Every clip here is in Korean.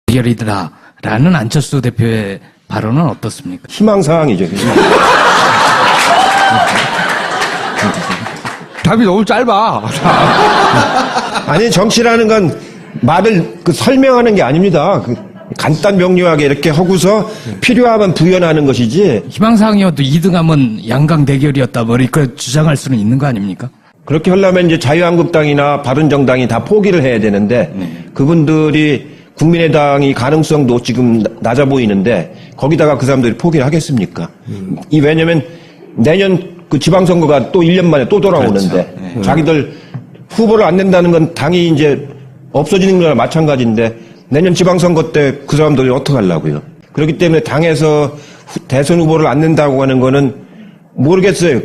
대결이다라는 안철수 대표의 발언은 어떻습니까? 희망사항이죠. 답이 너무 짧아. 아니, 정치라는 건 말을 설명하는 게 아닙니다. 간단 명료하게 이렇게 하고서 필요하면 부연하는 것이지. 희망사항이어도 2등하면 양강 대결이었다, 뭐 이렇게 주장할 수는 있는 거 아닙니까? 그렇게 하려면 이제 자유한국당이나 바른정당이 다 포기를 해야 되는데, 그분들이 국민의당이 가능성도 지금 낮아 보이는데, 거기다가 그 사람들이 포기를 하겠습니까? 왜냐면 내년 그 지방선거가 또 1년 만에 또 돌아오는데, 그렇죠. 자기들 후보를 안 낸다는 건 당이 이제 없어지는 거나 마찬가지인데, 내년 지방선거 때 그 사람들이 어떻게 하려고요? 그렇기 때문에 당에서 대선 후보를 안 낸다고 하는 거는 모르겠어요.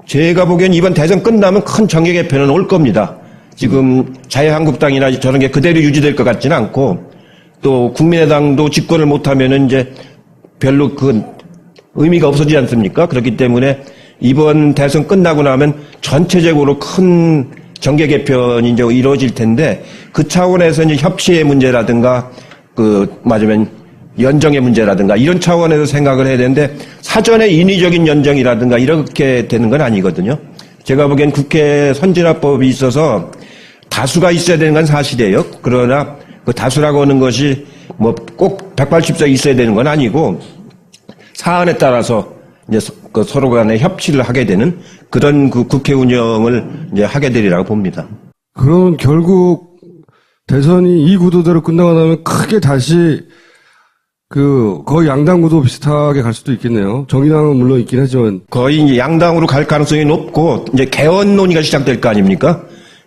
제가 보기엔 이번 대선 끝나면 큰 정계 개편은 올 겁니다. 지금 자유한국당이나 저런 게 그대로 유지될 것 같지는 않고, 또 국민의당도 집권을 못하면은 이제 별로 그 의미가 없어지지 않습니까? 그렇기 때문에 이번 대선 끝나고 나면 전체적으로 큰 정계 개편이 이제 이루어질 텐데, 그 차원에서 이제 협치의 문제라든가, 맞으면 연정의 문제라든가, 이런 차원에서 생각을 해야 되는데, 사전에 인위적인 연정이라든가, 이렇게 되는 건 아니거든요. 제가 보기엔 국회 선진화법이 있어서 다수가 있어야 되는 건 사실이에요. 그러나 그 다수라고 하는 것이 뭐 꼭 180석 있어야 되는 건 아니고, 사안에 따라서 이제 서로 간에 협치를 하게 되는 그런 그 국회 운영을 이제 하게 되리라고 봅니다. 그럼 결국 대선이 이 구도대로 끝나고 나면 크게 다시 거의 양당 구도 비슷하게 갈 수도 있겠네요. 정의당은 물론 있긴 하지만. 거의 이제 양당으로 갈 가능성이 높고, 이제 개헌 논의가 시작될 거 아닙니까?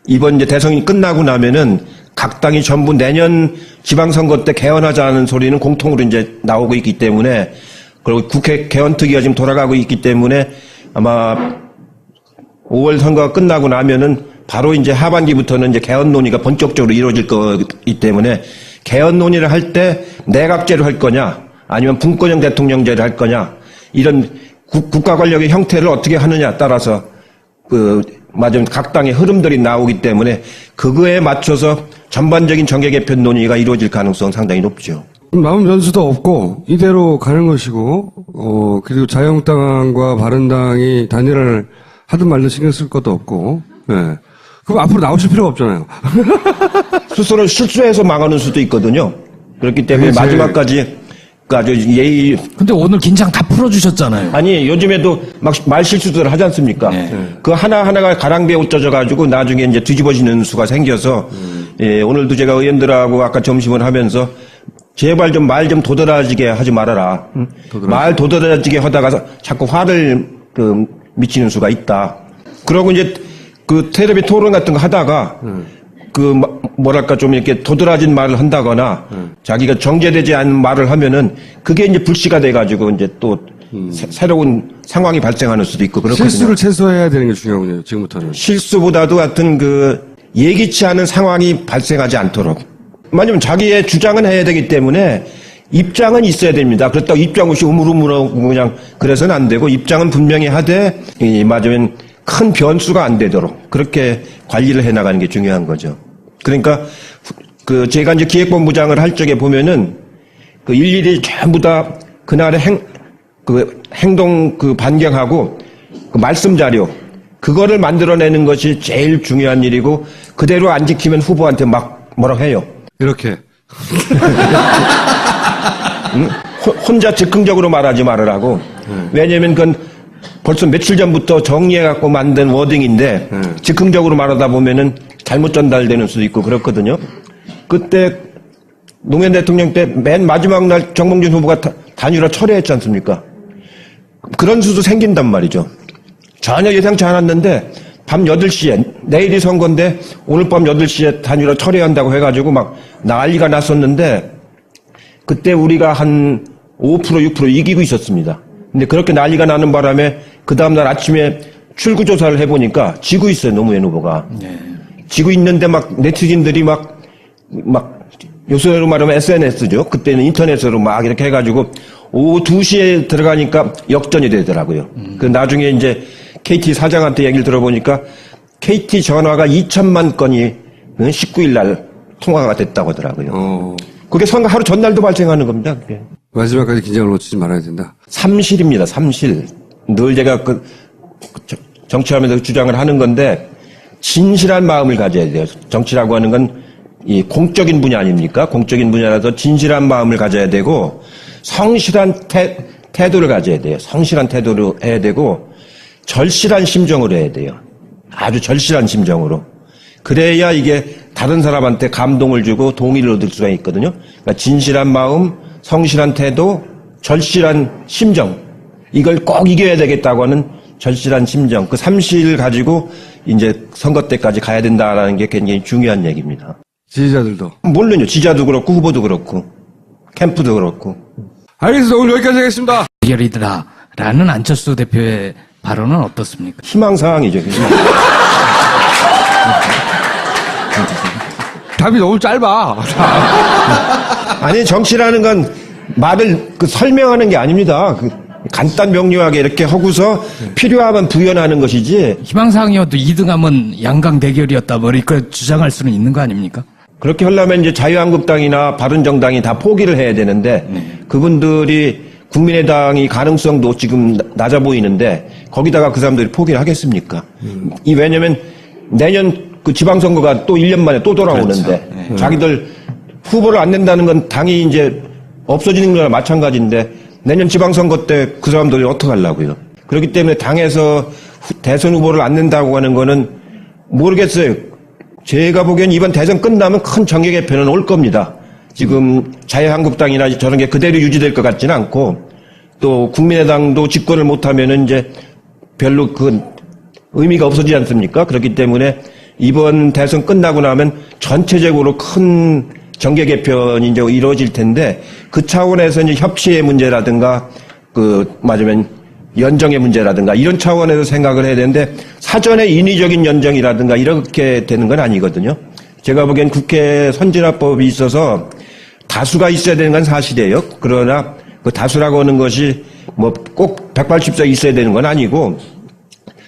이번 이제 대선이 끝나고 나면은 각 당이 전부 내년 지방선거 때 개헌하자는 소리는 공통으로 이제 나오고 있기 때문에, 그리고 국회 개헌특위가 지금 돌아가고 있기 때문에 아마 5월 선거가 끝나고 나면은 바로 이제 하반기부터는 이제 개헌 논의가 본격적으로 이루어질 거기 때문에, 개헌 논의를 할 때 내각제로 할 거냐, 아니면 분권형 대통령제를 할 거냐, 이런 국가 권력의 형태를 어떻게 하느냐 따라서 맞으면 각 당의 흐름들이 나오기 때문에 그거에 맞춰서 전반적인 정계 개편 논의가 이루어질 가능성은 상당히 높죠. 남은 변수도 없고 이대로 가는 것이고, 그리고 자유한국당과 바른당이 단일화를 하든 말든 신경 쓸 것도 없고, 네. 그럼 앞으로 나오실 필요가 없잖아요. 스스로 실수해서 망하는 수도 있거든요. 그렇기 때문에 마지막까지 아주 예의. 근데 오늘 긴장 다 풀어주셨잖아요. 아니, 요즘에도 막 말 실수들 하지 않습니까? 네. 그 하나하나가 가랑비에 옷젖어가지고 나중에 이제 뒤집어지는 수가 생겨서, 예, 오늘도 제가 의원들하고 아까 점심을 하면서 제발 좀 말 좀 도드라지게 하지 말아라. 말 도드라지게 하다가 자꾸 화를 미치는 수가 있다. 그러고 이제 텔레비 토론 같은 거 하다가 뭐랄까 좀 이렇게 도드라진 말을 한다거나 자기가 정제되지 않은 말을 하면은 그게 이제 불씨가 돼가지고 이제 또 새로운 상황이 발생하는 수도 있고 그렇거든요. 실수를 최소화해야 되는 게 중요하군요, 지금부터는. 실수보다도 하여튼 예기치 않은 상황이 발생하지 않도록. 왜냐면 자기의 주장은 해야 되기 때문에 입장은 있어야 됩니다. 그렇다고 입장 없이 우물우물하고 그냥 그래서는 안 되고, 입장은 분명히 하되, 맞으면 큰 변수가 안 되도록 그렇게 관리를 해 나가는 게 중요한 거죠. 그러니까 제가 이제 기획본부장을 할 적에 보면은 일일이 전부 다 그날의 행동 반경하고 말씀 자료 그거를 만들어내는 것이 제일 중요한 일이고, 그대로 안 지키면 후보한테 막 뭐라고 해요. 이렇게. 혼자 즉흥적으로 말하지 말으라고. 왜냐면 그건 벌써 며칠 전부터 정리해갖고 만든 워딩인데, 즉흥적으로 말하다 보면은 잘못 전달되는 수도 있고 그렇거든요. 그때 노무현 대통령 때 맨 마지막 날 정봉준 후보가 단일화 철회했지 않습니까? 그런 수도 생긴단 말이죠. 전혀 예상치 않았는데 밤 8시에 내일이 선거인데 오늘 밤 8시에 단일화 철회한다고 해가지고 막 난리가 났었는데, 그때 우리가 한 5% 6% 이기고 있었습니다. 근데 그렇게 난리가 나는 바람에 그 다음날 아침에 출구조사를 해보니까 지고 있어요, 노무현 후보가. 네. 지고 있는데 막 네티즌들이 막 요새로 말하면 SNS죠. 그때는 인터넷으로 막 이렇게 해가지고 오후 2시에 들어가니까 역전이 되더라고요. 나중에 이제 KT 사장한테 얘기를 들어보니까 KT 전화가 2천만 건이 19일 날 통화가 됐다고 하더라고요. 그게 선거 하루 전날도 발생하는 겁니다. 그게. 마지막까지 긴장을 놓치지 말아야 된다. 삼실입니다. 삼실. 늘 제가 정치하면서 주장을 하는 건데 진실한 마음을 가져야 돼요. 정치라고 하는 건 이 공적인 분야 아닙니까? 공적인 분야라서 진실한 마음을 가져야 되고 성실한 태도를 가져야 돼요. 성실한 태도로 해야 되고 절실한 심정으로 해야 돼요. 아주 절실한 심정으로. 그래야 이게 다른 사람한테 감동을 주고 동의를 얻을 수가 있거든요. 그러니까 진실한 마음, 성실한 태도, 절실한 심정. 이걸 꼭 이겨야 되겠다고 하는 절실한 심정. 그 삼실을 가지고 이제 선거 때까지 가야 된다라는 게 굉장히 중요한 얘기입니다. 지지자들도. 물론요. 지자도 그렇고 후보도 그렇고 캠프도 그렇고. 알겠습니다. 오늘 여기까지 하겠습니다. 대결이다라는 안철수 대표의 발언은 어떻습니까? 희망사항이죠. 답이 너무 짧아. 아니 정치라는 건 말을 설명하는 게 아닙니다. 간단 명료하게 이렇게 하고서 필요하면 부연하는 것이지. 희망사항이어도 2등하면 양강 대결이었다 뭐 이렇게 주장할 수는 있는 거 아닙니까? 그렇게 하려면 이제 자유한국당이나 바른정당이 다 포기를 해야 되는데 그분들이 국민의당이 가능성도 지금 낮아 보이는데 거기다가 그 사람들이 포기를 하겠습니까? 왜냐면 내년 그 지방선거가 또 1년 만에 또 돌아오는데 그렇죠. 자기들 후보를 안 낸다는 건 당이 이제 없어지는 거나 마찬가지인데 내년 지방선거 때 그 사람들이 어떻게 하려고요? 그렇기 때문에 당에서 대선 후보를 안 낸다고 하는 거는 모르겠어요. 제가 보기엔 이번 대선 끝나면 큰 정계 개편은 올 겁니다. 지금 자유한국당이나 저런 게 그대로 유지될 것 같지는 않고 또 국민의당도 집권을 못하면은 이제 별로 그 의미가 없어지지 않습니까? 그렇기 때문에 이번 대선 끝나고 나면 전체적으로 큰 정계 개편이 이제 이루어질 텐데 그 차원에서 이제 협치의 문제라든가 맞으면 연정의 문제라든가 이런 차원에서 생각을 해야 되는데 사전에 인위적인 연정이라든가 이렇게 되는 건 아니거든요. 제가 보기엔 국회 선진화법이 있어서 다수가 있어야 되는 건 사실이에요. 그러나 그 다수라고 하는 것이 뭐 꼭 180석 있어야 되는 건 아니고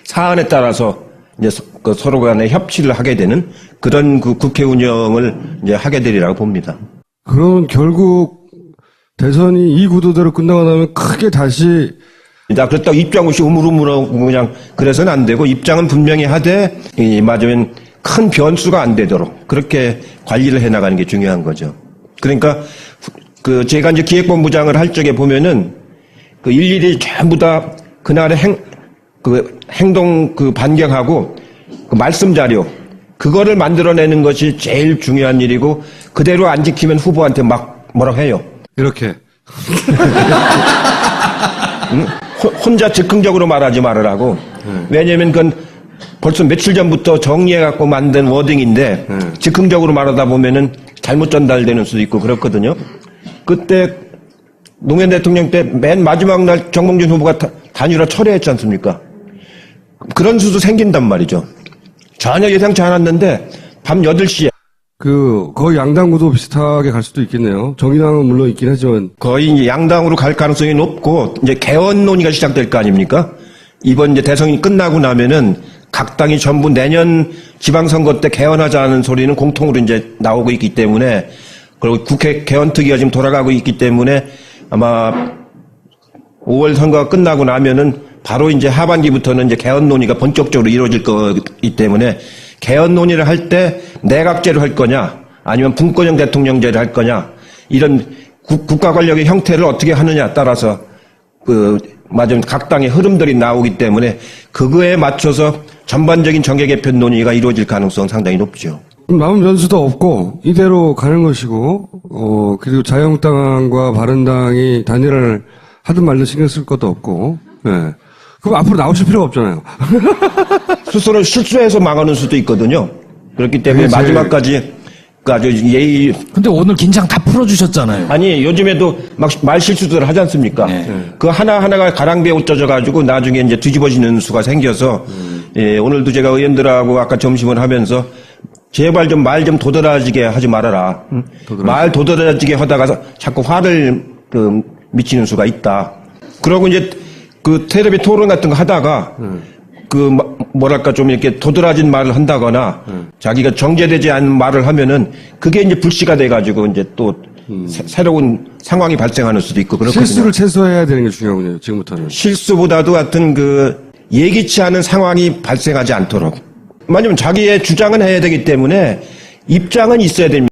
사안에 따라서 이제 서로 간에 협치를 하게 되는 그런 그 국회 운영을 이제 하게 되리라고 봅니다. 그럼 결국 대선이 이 구도대로 끝나고 나면 크게 다시 그렇다고 입장 없이 우물우물하고 그냥 그래서는 안 되고 입장은 분명히 하되 맞으면 큰 변수가 안 되도록 그렇게 관리를 해나가는 게 중요한 거죠. 그러니까 제가 이제 기획본부장을 할 적에 보면은 일일이 전부 다 그날의 행동 반경하고 말씀 자료 그거를 만들어내는 것이 제일 중요한 일이고 그대로 안 지키면 후보한테 막 뭐라고 해요. 이렇게 혼자 즉흥적으로 말하지 말으라고. 왜냐면 그건 벌써 며칠 전부터 정리해갖고 만든 워딩인데 즉흥적으로 말하다 보면은 잘못 전달되는 수도 있고 그렇거든요. 그때 노무현 대통령 때 맨 마지막 날 정몽준 후보가 단일화 철회했지 않습니까? 그런 수도 생긴단 말이죠. 전혀 예상치 않았는데 밤 8시에 거의 양당 구도 비슷하게 갈 수도 있겠네요. 정의당은 물론 있긴 하지만 거의 이제 양당으로 갈 가능성이 높고 이제 개헌 논의가 시작될 거 아닙니까? 이번 이제 대선이 끝나고 나면은 각 당이 전부 내년 지방선거 때 개헌하자는 소리는 공통으로 이제 나오고 있기 때문에 그리고 국회 개헌특위가 지금 돌아가고 있기 때문에 아마 5월 선거가 끝나고 나면은 바로 이제 하반기부터는 이제 개헌 논의가 본격적으로 이루어질 거기 때문에 개헌 논의를 할 때 내각제로 할 거냐 아니면 분권형 대통령제를 할 거냐 이런 국가 권력의 형태를 어떻게 하느냐에 따라서 맞으면 각 당의 흐름들이 나오기 때문에 그거에 맞춰서 전반적인 정계 개편 논의가 이루어질 가능성 상당히 높죠. 남은 변수도 없고 이대로 가는 것이고 그리고 자유한국당과 바른당이 단일화를 하든 말든 신경 쓸 것도 없고 그럼 앞으로 나오실 필요가 없잖아요. 스스로 실수해서 망하는 수도 있거든요. 그렇기 때문에 마지막까지 아주 예의. 근데 오늘 긴장 다 풀어주셨잖아요. 아니 요즘에도 막 말 실수들 하지 않습니까? 그 하나하나가 가랑비에 옷젖어가지고 나중에 이제 뒤집어지는 수가 생겨서 오늘도 제가 의원들하고 아까 점심을 하면서 제발 좀 말 좀 도드라지게 하지 말아라. 말 도드라지게 하다가 자꾸 화를 미치는 수가 있다. 그러고 이제 텔레비 토론 같은 거 하다가 뭐랄까 좀 이렇게 도드라진 말을 한다거나 자기가 정제되지 않은 말을 하면은 그게 이제 불씨가 돼가지고 이제 또 새로운 상황이 발생하는 수도 있고 그렇거든요. 실수를 최소화해야 되는 게 중요하군요. 지금부터는. 실수보다도 하여튼 예기치 않은 상황이 발생하지 않도록. 왜냐면 자기의 주장은 해야 되기 때문에 입장은 있어야 됩니다.